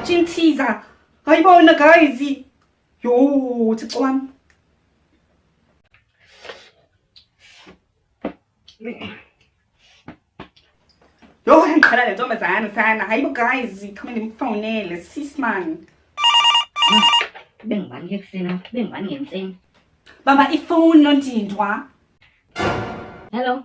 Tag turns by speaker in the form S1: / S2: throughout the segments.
S1: Chintiza. Ayibona guys. Yo, Thixo wami. Yo, ngiqhala le ntombazane sana. Hayibo guys, khame ndimfonele sis man.
S2: Bengibani ke kusena? Bengibani ngenseni?
S1: Bamba ifone noNtindwa.
S2: Hello.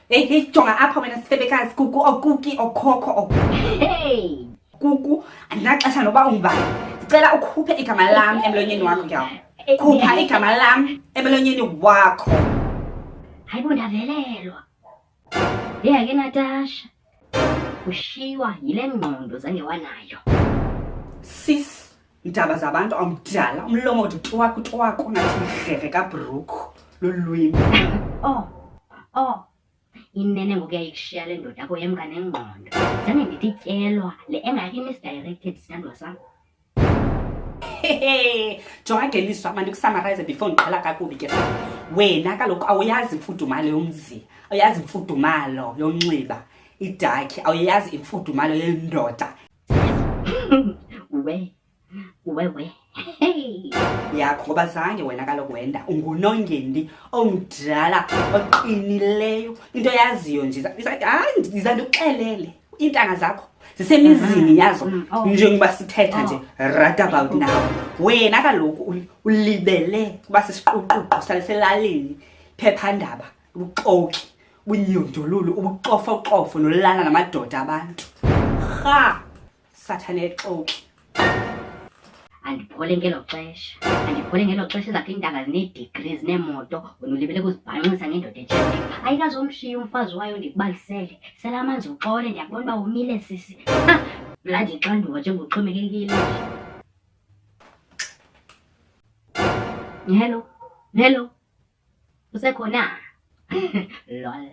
S1: Hey, jonga apha wena sifebekazi kuku okuki okhokho.
S2: Hey.
S1: Kuku, andinaxesha noba ungubani. Sicela ukhuphe igama lam emlonyeni wakho yawo. Khupha igama lam emlonyeni wakho.
S2: Hayibo ndavelelwa. Hey ke Natasha. Ushiywa yile ngqondo zange wanayo.
S1: Sis, indaba zabantu amdala, umlomo utwako ngathi ihleke kaBrook lolwimi.
S2: Oh. Inene ngokuyayikushiya le ndoda yakho yemka nengqondo. Zange ndithi tyelwa le engakho misdirected sithandwa sam.
S1: Jonga ngeliswa manje kusummarize before ndiqala kakubi ke. Wena kaloku awuyazi imfudumalo yomzi, awuyazi imfudumalo yonxiba, idakhi, awuyazi imfudumalo yendoda.
S2: We.
S1: Yakho ngoba zange wena kaloku wenda ungunongendi omdala oqinileyo into yaziyo nje hayi ndiza ndikuxelele iintanga zakho zisemizini yazo njengoba sithetha nje right about now. Wena kaloku ulibele kuba sisiququqo saliselalini phephandaba ubuxoki ubunyondolulu ubuxofoxofo nolala namadoda abantu sathane exoki.
S2: Andiphole ngelo xesha zakhe iintanga zinee-degrees neemoto wena ulibele kuzibhanqisa ngendoda etshatile. Ayikazomshiya umfazi wayo ndikubalisele sela amanzi uxole ndiyakubona uba umile sisi. Bloody xanduva njengoxhomekekile. Hello usekhona? Lol.